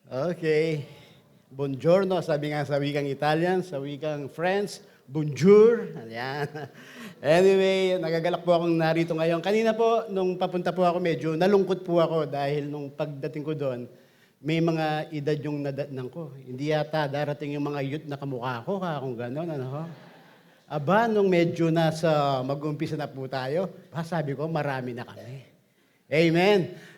Okay. Buongiorno, sabi nga sa wikang Italian, sa wikang French, bonjour. Ayan. Anyway, nagagalak po akong narito ngayon. Kanina po, nung papunta po ako, medyo nalungkot po ako dahil nung pagdating ko doon, may mga edad yung nadatnan ko. Hindi yata darating yung mga youth na kamukha ko, kung gano'n, ano ho. Aba, nung medyo nasa mag-umpisa na po tayo, sabi ko, marami na kami. Amen.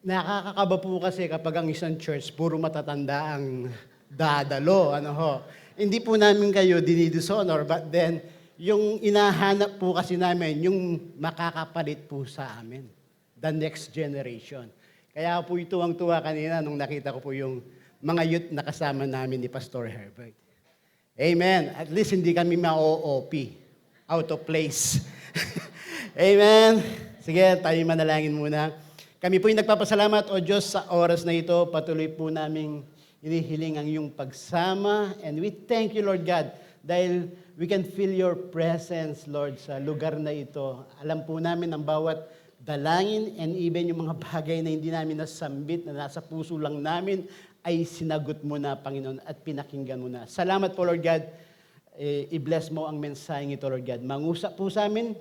Nakakakaba po kasi kapag ang isang church, puro matatanda ang dadalo. Ano ho. Hindi po namin kayo dinidishonor, but then, yung inahanap po kasi namin, yung makakapalit po sa amin. The next generation. Kaya po ito ang tuwa kanina nung nakita ko po yung mga youth na kasama namin ni Pastor Herbert. Amen. At least hindi kami ma-OOP. Out of place. Amen. Sige, tayo manalangin muna. Kami po yung nagpapasalamat, O Diyos, sa oras na ito. Patuloy po naming inihiling ang iyong pagsama. And we thank you, Lord God, dahil we can feel your presence, Lord, sa lugar na ito. Alam po namin ang bawat dalangin and even yung mga bagay na hindi namin nasambit, na nasa puso lang namin, ay sinagot mo na, Panginoon, at pinakinggan mo na. Salamat po, Lord God. I-bless mo ang mensaheng ito, Lord God. Mangusap po sa amin,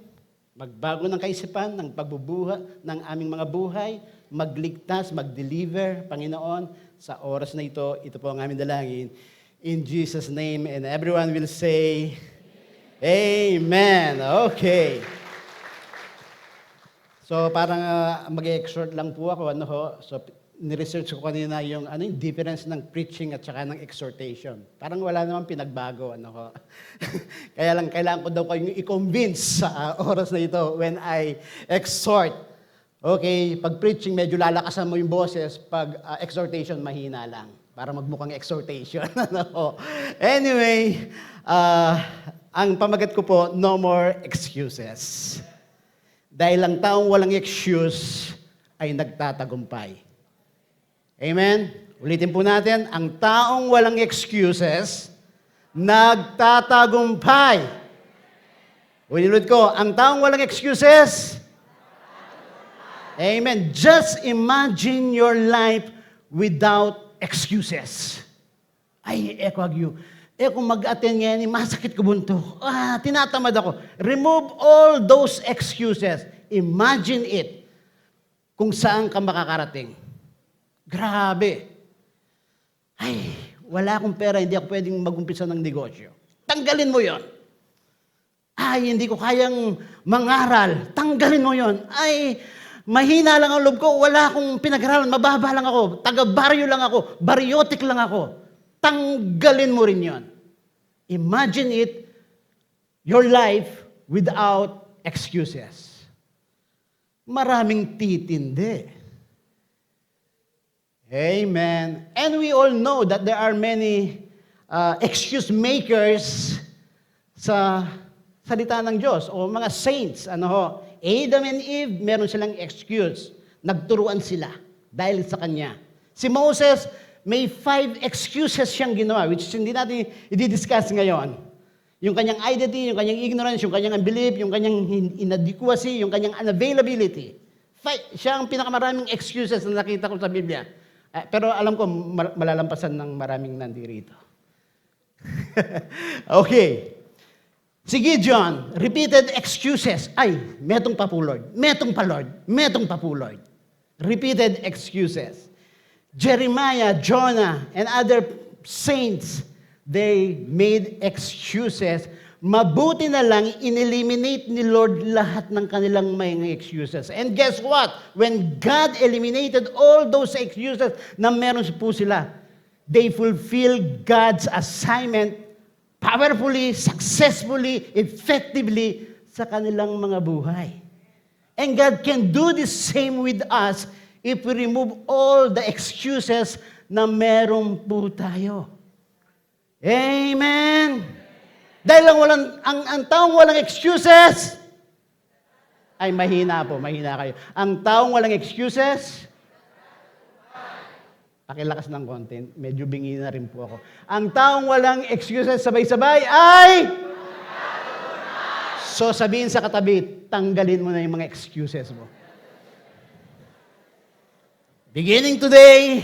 magbago ng kaisipan, ng pagbubuha ng aming mga buhay, magligtas, mag-deliver, Panginoon, sa oras na ito. Ito po ang aming dalangin. In Jesus' name, and everyone will say, Amen. Okay. So parang mag-exhort lang po ako. Ano ho? So ni-research ko kanina yung difference ng preaching at saka ng exhortation. Parang wala namang pinagbago. Ano ho? Kaya lang kailangan ko daw kayong i-convince sa oras na ito when I exhort. Okay, pag preaching, medyo lalakasan mo yung boses. Pag exhortation, mahina lang. Para magmukhang exhortation. Anyway, ang pamagat ko po, no more excuses. Dahil ang taong walang excuse ay nagtatagumpay. Amen? Ulitin po natin, ang taong walang excuses, nagtatagumpay. Ulitin ko, ang taong walang excuses, Amen. Just imagine your life without excuses. Ay, Agyo. Kung mag-attend ngayon, masakit ko bunto. Tinatamad ako. Remove all those excuses. Imagine it. Kung saan ka makakarating. Grabe. Ay, wala akong pera, hindi ako pwedeng mag-umpisa ng negosyo. Tanggalin mo yon. Ay, hindi ko kayang mangaral. Tanggalin mo yon. Ay, mahina lang ang loob ko, wala akong pinag-aralan, mababa lang ako, taga-baryo lang ako, baryotic lang ako. Tanggalin mo rin yon. Imagine it, your life without excuses. Maraming titindi. Amen. And we all know that there are many excuse makers sa salita ng Diyos o mga saints. Adam and Eve, meron silang excuse. Nagturuan sila dahil sa kanya. Si Moses, may 5 excuses siyang ginawa, which hindi natin i-discuss ngayon. Yung kanyang identity, yung kanyang ignorance, yung kanyang unbelief, yung kanyang inadequacy, yung kanyang unavailability. Siya ang pinakamaraming excuses na nakita ko sa Biblia. Pero alam ko, malalampasan ng maraming nandirito. Okay. Si Gideon, repeated excuses. Ay, metong pa po, Lord. Metong pa, Lord. Metong pa po, Lord. Repeated excuses. Jeremiah, Jonah, and other saints, they made excuses. Mabuti na lang, in-eliminate ni Lord lahat ng kanilang mga excuses. And guess what? When God eliminated all those excuses na meron po sila, they fulfill God's assignment powerfully, successfully, effectively sa kanilang mga buhay. And God can do the same with us if we remove all the excuses na meron po tayo. Amen! Dahil ang taong walang excuses, ay mahina kayo. Ang taong walang excuses, pakilakas ng content, medyo bingi na rin po ako. Ang taong walang excuses, sabay-sabay ay... So sabihin sa katabi, tanggalin mo na yung mga excuses mo. Beginning today,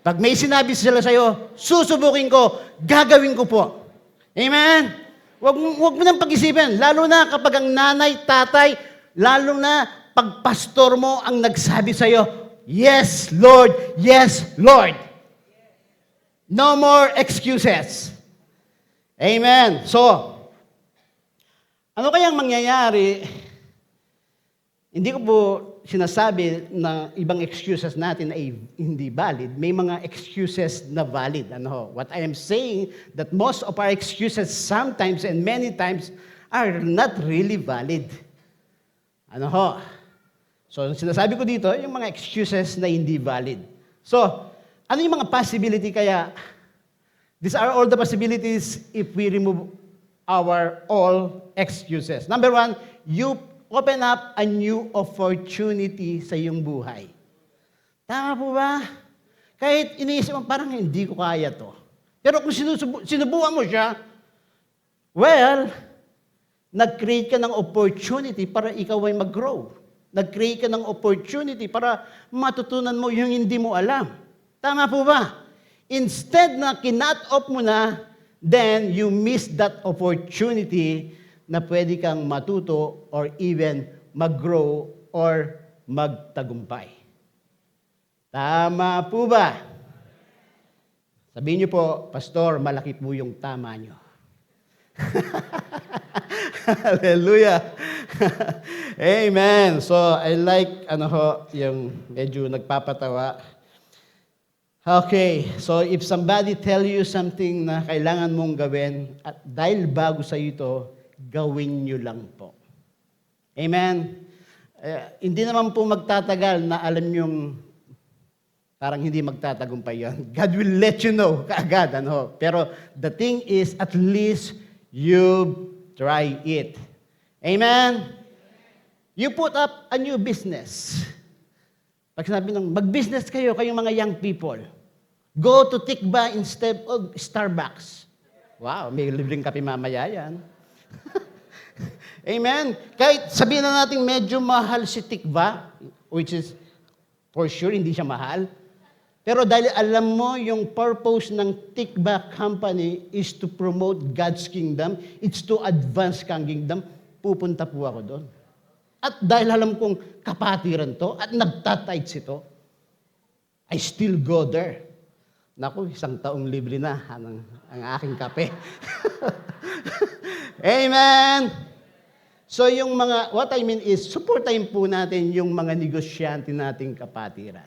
Pag may sinabi sila sa'yo, susubukin ko, gagawin ko po. Amen? Huwag mo nang pag-isipin, lalo na kapag ang nanay, tatay, lalo na pag pastor mo ang nagsabi sa'yo, yes, Lord, yes, Lord. No more excuses. Amen. So, ano kayang mangyayari? Hindi ko po sinasabi na ibang excuses natin ay hindi valid. May mga excuses na valid. What I am saying, that most of our excuses sometimes and many times are not really valid. So, sinasabi ko dito, yung mga excuses na hindi valid. So, ano yung mga possibility kaya? These are all the possibilities if we remove our all excuses. Number one, you open up a new opportunity sa iyong buhay. Tama po ba? Kahit iniisip mo, parang hindi ko kaya to. Pero kung sinubukan mo siya, well, nag-create ka ng opportunity para ikaw ay mag-grow. Nag-create ka ng opportunity para matutunan mo yung hindi mo alam. Tama po ba? Instead na kinat off mo na, then you miss that opportunity na pwede kang matuto or even mag-grow or magtagumpay. Tama po ba? Sabihin niyo po, Pastor, malaki po yung tama niyo. Hallelujah. Amen. So, I like, yung medyo nagpapatawa. Okay, so if somebody tell you something na kailangan mong gawin, at dahil bago sa ito, gawin nyo lang po. Amen? Hindi naman po magtatagal na alam yung parang hindi magtatagumpay yan. God will let you know kaagad. Pero the thing is, at least you try it. Amen? You put up a new business. Pag sinabi ng mag-business kayo, kayong mga young people, go to Tikba instead of Starbucks. Wow, may libreng kape mamaya yan. Amen? Kahit sabihin na natin medyo mahal si Tikba, which is for sure hindi siya mahal, pero dahil alam mo yung purpose ng Tikba company is to promote God's kingdom, it's to advance kang kingdom, pupunta po ako doon. At dahil alam kong kapatiran to at nagtatights ito, I still go there. Naku, 1 taong libre na ang aking kape. Amen! So yung what I mean is, supportahin po natin yung mga negosyante nating kapatiran.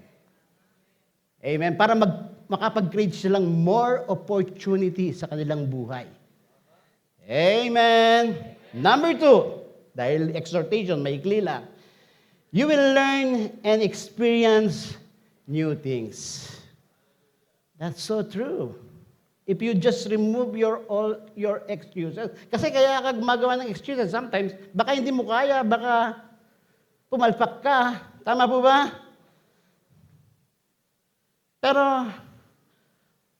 Amen? Para makapag-create silang more opportunity sa kanilang buhay. Amen! Number 2, dahil exhortation, maikli lang. You will learn and experience new things. That's so true. If you just remove all your excuses. Kasi kaya ka gumagawa ng excuses sometimes, baka hindi mo kaya, baka pumalpak ka. Tama po ba? Pero,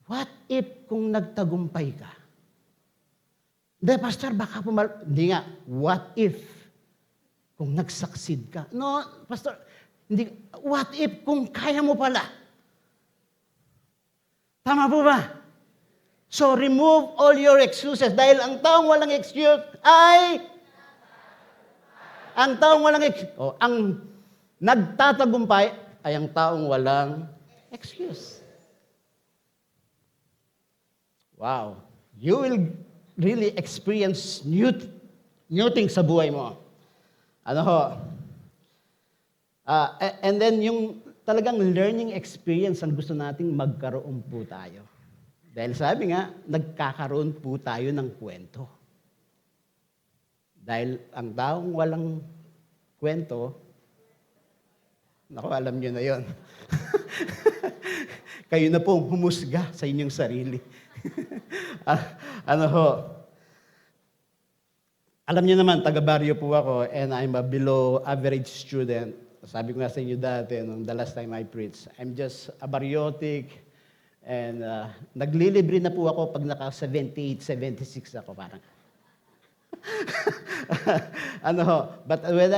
what if kung nagtagumpay ka? Hindi, Pastor, baka Hindi nga, what if kung nag-succeed ka? No, Pastor, hindi. What if kung kaya mo pala? Tama po ba? So, remove all your excuses. Dahil ang taong walang excuse ay... Ang taong walang excuse... ang nagtatagumpay ay ang taong walang excuse. Wow. You will really experience new things sa buhay mo. And then yung talagang learning experience ang gusto nating magkaroon po tayo. Dahil sabi nga, nagkakaroon po tayo ng kwento. Dahil ang taong walang kwento, naku, alam nyo na yon. Kayo na pong humusga sa inyong sarili. Alam niyo naman, taga-baryo po ako and I'm a below average student. Sabi ko nga sa inyo dati, nung the last time I preached, I'm just a baryotic and naglilibre na po ako pag naka 78, 76 ako parang. But when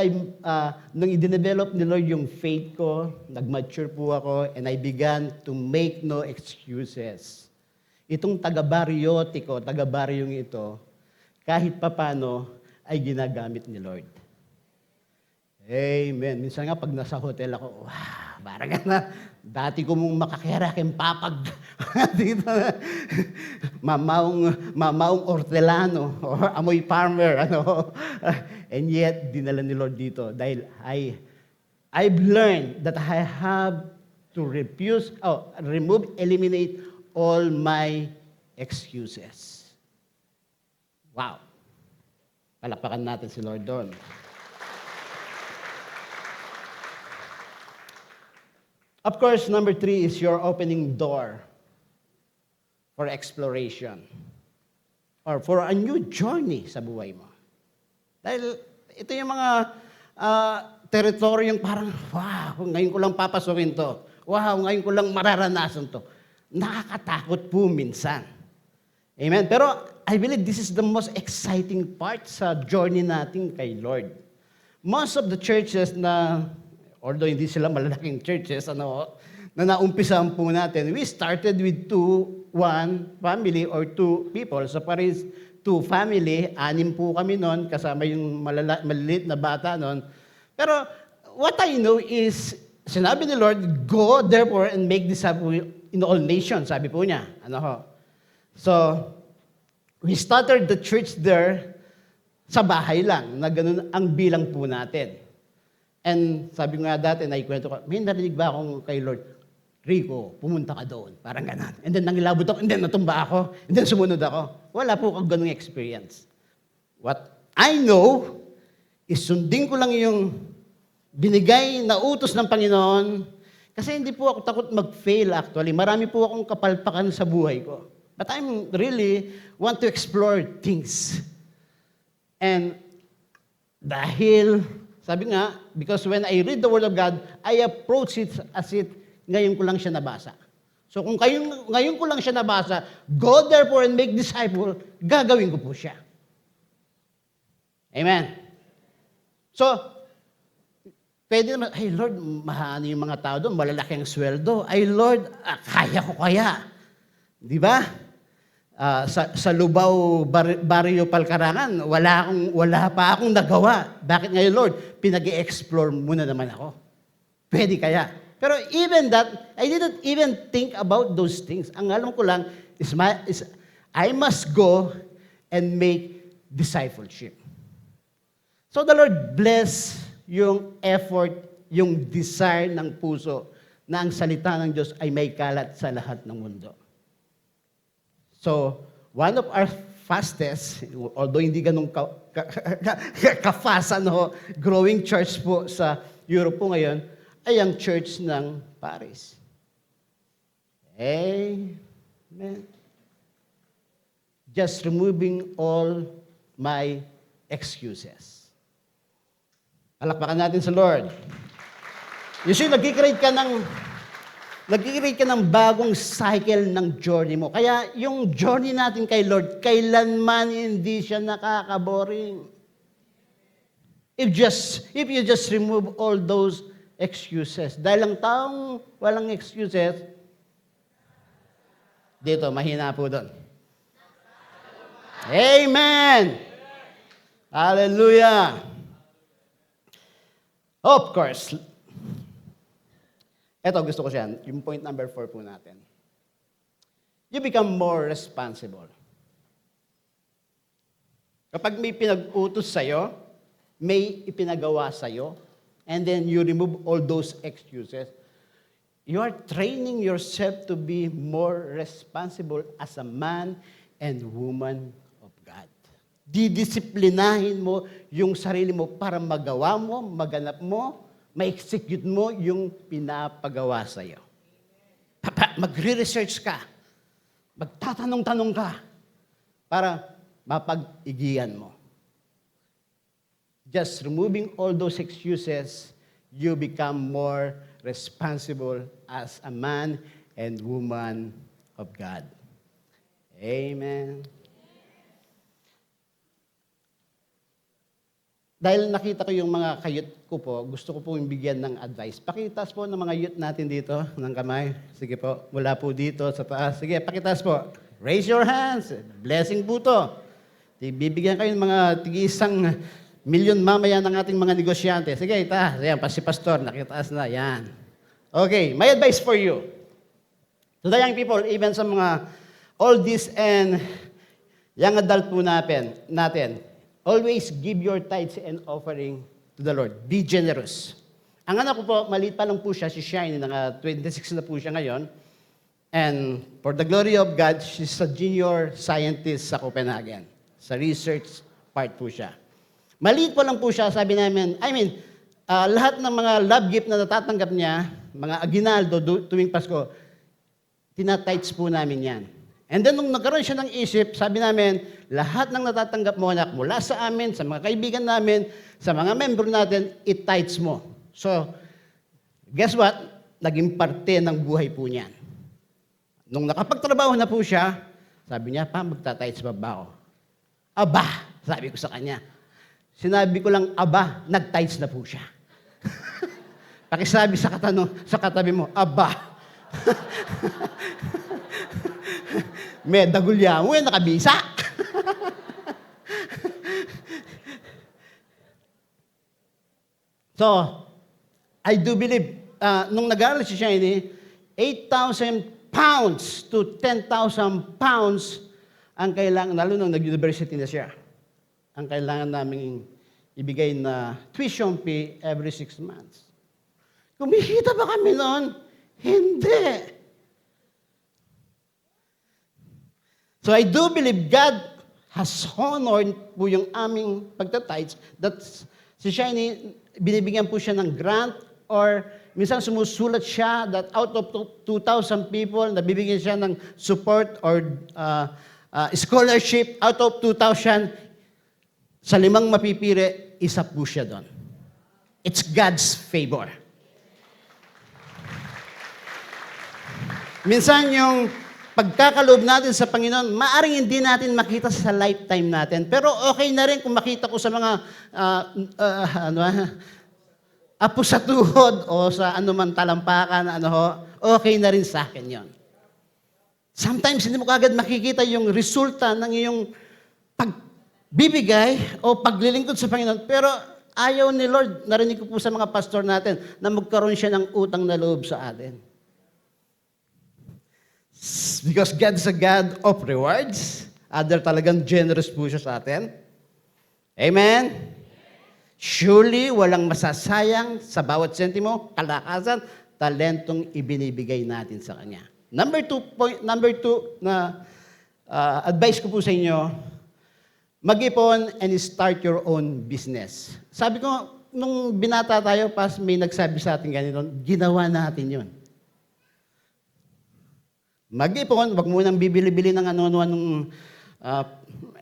nung i-develop ni Lord yung faith ko, nag-mature po ako, and I began to make no excuses. Itong taga-baryote ko, taga-baryong ito, kahit papano, ay ginagamit ni Lord. Amen. Minsan nga, pag nasa hotel ako, wow, parang dati ko mong makakiraking papag. Dito na, mamaong hortelano, or amoy farmer, And yet, dinala ni Lord dito dahil I've learned that I have to eliminate all my excuses. Wow. Palakpakan natin si Lord doon. Of course, number 3 is your opening door for exploration or for a new journey sa buhay mo. Dahil ito yung mga teritoryong parang, wow, ngayon ko lang papasukin to. Wow, ngayon ko lang mararanasan to. Nakakatakot po minsan. Amen? Pero I believe this is the most exciting part sa journey natin kay Lord. Most of the churches na although hindi sila malalaking churches, na naumpisahan po natin, we started with one family or 2 people. So pares 2 family, 6 po kami noon, kasama yung maliliit na bata noon. Pero what I know is, sinabi ni Lord, go therefore and make disciples in all nations, sabi po niya. So, we started the church there sa bahay lang, na ganun ang bilang po natin. And sabi ko nga dati, naikwento ko, may narinig ba akong kay Lord, Rico, pumunta ka doon. Parang ganun. And then nangilabot ako, and then natumba ako, and then sumunod ako. Wala po akong ganung experience. What I know is sundin ko lang yung binigay na utos ng Panginoon. Kasi hindi po ako takot mag-fail actually. Marami po akong kapalpakan sa buhay ko. But I'm really want to explore things. And dahil sabi nga, because when I read the Word of God, I approach it as it ngayon ko lang siya nabasa. So kung ngayon ko lang siya nabasa, go therefore and make disciples, gagawin ko po siya. Amen. So, pwede naman, ay Lord, mahano yung mga tao doon, malalaki ang sweldo. Ay Lord, kaya ko kaya. Di ba? Sa Lubao, Barrio Palcarangan, wala pa akong nagawa. Bakit ngayon, Lord? Pinag-i-explore muna naman ako. Pwede kaya? Pero even that, I didn't even think about those things. Ang alam ko lang is I must go and make discipleship. So the Lord bless yung effort, yung desire ng puso na ang salita ng Diyos ay may kalat sa lahat ng mundo. So, one of our fastest, although hindi ganun ka-fast, growing church po sa Europe po ngayon, ay ang church ng Paris. Amen. Just removing all my excuses. Palakpakan natin sa Lord. You see, nag-create ka ng bagong cycle ng journey mo. Kaya yung journey natin kay Lord, kailanman hindi siya nakaka-boring. If you just remove all those excuses. Dahil ang taong walang excuses, dito, mahina po doon. Amen! Hallelujah! Of course, ito, gusto ko siya. Yung point number 4 po natin. You become more responsible. Kapag may pinag-utos sa'yo, may ipinagawa sa'yo, and then you remove all those excuses, you are training yourself to be more responsible as a man and woman of God. Didisiplinahin mo yung sarili mo para magawa mo, maganap mo, ma-execute mo yung pinapagawa sa'yo. Magre-research ka. Magtatanong-tanong ka para mapag-igihan mo. Just removing all those excuses, you become more responsible as a man and woman of God. Amen. Dahil nakita ko yung mga kayut ko po, gusto ko po yung bigyan ng advice. Pakitaas po ng mga youth natin dito ng kamay. Sige po, mula po dito sa taas. Sige, pakitaas po. Raise your hands. Blessing po to. Bibigyan kayo ng mga tig-1 milyon mamaya ng ating mga negosyante. Sige, itaas. Ayan, si Pastor, nakitaas na. Yan. Okay, my advice for you. To the young people, even sa mga oldies and young adult po natin, always give your tithes and offering to the Lord. Be generous. Ang anak ko po, maliit pa lang po siya, si Shine, 26 na po siya ngayon. And for the glory of God, she's a junior scientist sa Copenhagen. Sa research part po siya. Maliit pa lang po siya, sabi namin, lahat ng mga love gift na natatanggap niya, mga aginaldo tuwing Pasko, tinatites po namin yan. And then, nung nagkaroon siya ng isip, sabi namin, lahat ng natatanggap mo, anak, mula sa amin, sa mga kaibigan namin, sa mga member natin, it-tites mo. So, guess what? Naging parte ng buhay po niyan. Nung nakapagtrabaho na po siya, sabi niya, pa, magta-tites ba ako? Aba, sabi ko sa kanya. Sinabi ko lang, aba, nag-tites na po siya. Pakisabi sa katabi mo, aba. May dagulya mo, nakabisa. So, I do believe, nung nag-aaral si Shiny, 8,000 pounds to 10,000 pounds ang kailangan, lalo nung nag-university na siya, ang kailangan namin ibigay na tuition fee every 6 months. Kumikita ba kami noon? Hindi. So I do believe God has honored po yung aming pagtatides that si Shiny, binibigyan po siya ng grant or minsan sumusulat siya that out of 2,000 people, nabibigyan siya ng support or scholarship out of 2,000, sa 5 mapipili, isa po siya doon. It's God's favor. Minsan yung pagkakaloob natin sa Panginoon, maaring hindi natin makita sa lifetime natin. Pero okay na rin kung makita ko sa mga apo sa tuhod o sa anuman talampakan, okay na rin sa akin yon. Sometimes hindi mo kagad makikita yung resulta ng iyong pagbibigay o paglilingkod sa Panginoon. Pero ayaw ni Lord, narinig ko po sa mga pastor natin, na magkaroon siya ng utang na loob sa atin. Because God is a God of rewards. Other talagang generous po siya sa atin. Amen? Surely, walang masasayang sa bawat sentimo, kalakasan, talentong ibinibigay natin sa Kanya. Number two na advice ko po sa inyo, mag-ipon and start your own business. Sabi ko, nung binata tayo, may nagsabi sa atin ganito, ginawa natin yun. Mag-ipon, wag mo nang bibili-bili ng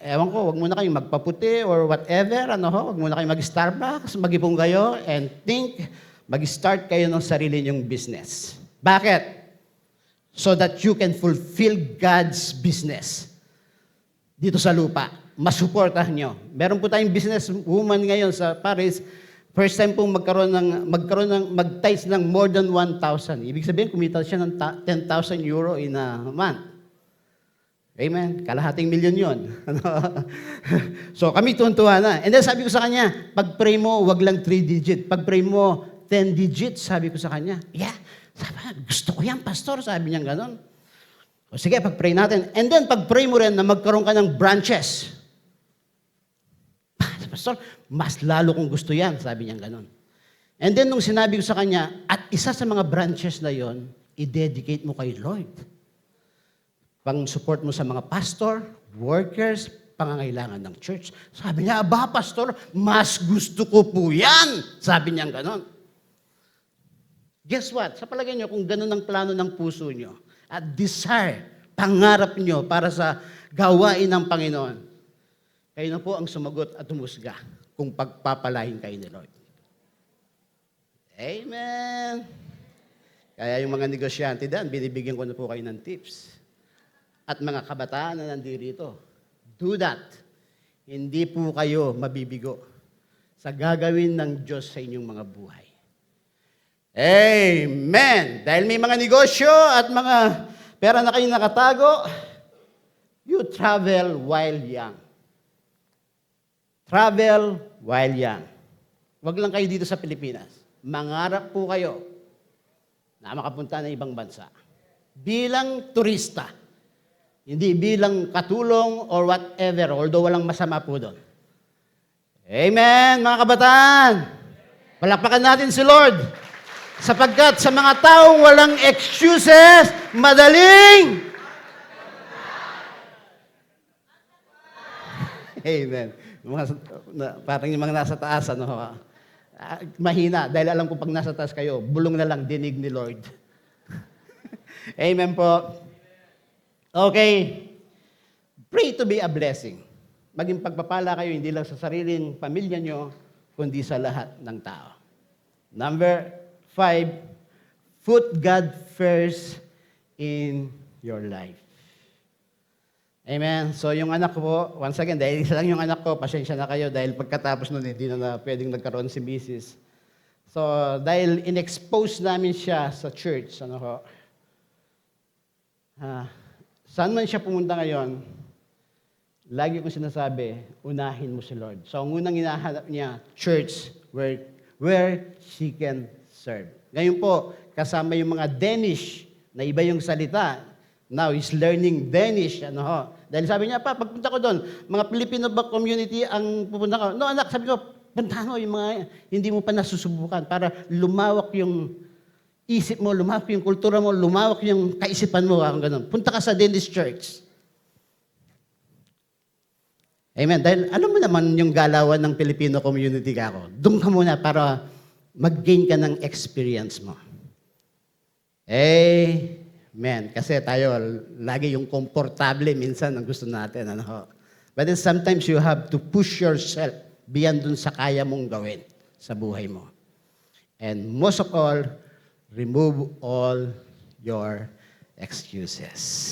ewan ko, wag muna kayong magpaputi or whatever, wag muna kayong mag-Starbucks, mag-ipon kayo and mag-start kayo ng sarili niyong business. Bakit? So that you can fulfill God's business dito sa lupa. Masuportahan nyo. Meron po tayong business woman ngayon sa Paris. First time pong mag-tides ng more than 1,000. Ibig sabihin, kumita siya ng 10,000 euro in a month. Amen? Kalahating milyon yun. So kami tuntuhan na. And then sabi ko sa kanya, pag-pray mo, wag lang 3-digit. Pag-pray mo, 10 digits, sabi ko sa kanya. Yeah. Sabi, gusto ko yan, pastor. Sabi niya gano'n. O sige, pag-pray natin. And then pag-pray mo rin na magkaroon ka ng branches. Pastor, mas lalo kong gusto yan, sabi niya gano'n. And then, nung sinabi ko sa kanya, at isa sa mga branches na yon, i-dedicate mo kay Lord. Pang-support mo sa mga pastor, workers, pangangailangan ng church. Sabi niya, aba, pastor, mas gusto ko po yan. Sabi niya gano'n. Guess what? Sa palagay niyo, kung gano'n ang plano ng puso niyo, at desire, pangarap niyo para sa gawain ng Panginoon, kayo na po ang sumagot at humusga kung pagpapalahin kayo ni Lord. Amen! Kaya yung mga negosyante dyan, binibigyan ko na po kayo ng tips. At mga kabataan na nandito, do that. Hindi po kayo mabibigo. sa gagawin ng Diyos sa inyong mga buhay. Amen! Dahil may mga negosyo at mga pera na kayong nakatago, you travel while young. Travel while young. Huwag lang kayo dito sa Pilipinas. Mangarap po kayo na makapunta ng ibang bansa. Bilang turista. Hindi bilang katulong or whatever, although walang masama po doon. Amen, mga kabataan! Palakpakan natin si Lord. Sapagkat sa mga taong walang excuses, madaling... Amen. Parang yung mga nasa taas, mahina. Dahil alam ko pag nasa taas kayo, bulong na lang dinig ni Lord. Amen po. Okay. Pray to be a blessing. Maging pagpapala kayo, hindi lang sa sariling pamilya nyo, kundi sa lahat ng tao. Number 5, put God first in your life. Amen. So yung anak ko po, once again, dahil isa lang yung anak ko, pasensya na kayo dahil pagkatapos nun, hindi na pwedeng nagkaroon si Mrs. So dahil in-expose namin siya sa church, saan man siya pumunta ngayon, lagi kong sinasabi, unahin mo si Lord. So ang unang hinahanap niya, church, where she can serve. Ngayon po, kasama yung mga Danish, na iba yung salita. Now, he's learning Danish. Dahil sabi niya, pagpunta ko doon, mga Filipino ba community ang pupunta ko? No, anak, sabi ko, puntahan mo yung mga hindi mo pa nasusubukan para lumawak yung isip mo, lumawak yung kultura mo, lumawak yung kaisipan mo. Ganun. Punta ka sa Danish church. Amen. Dahil alam mo naman yung galawan ng Filipino community ka ako. Doon ka muna para mag-gain ka ng experience mo. Amen. Kasi tayo, lagi yung komportable minsan ang gusto natin. But then sometimes you have to push yourself beyond dun sa kaya mong gawin sa buhay mo. And most of all, remove all your excuses.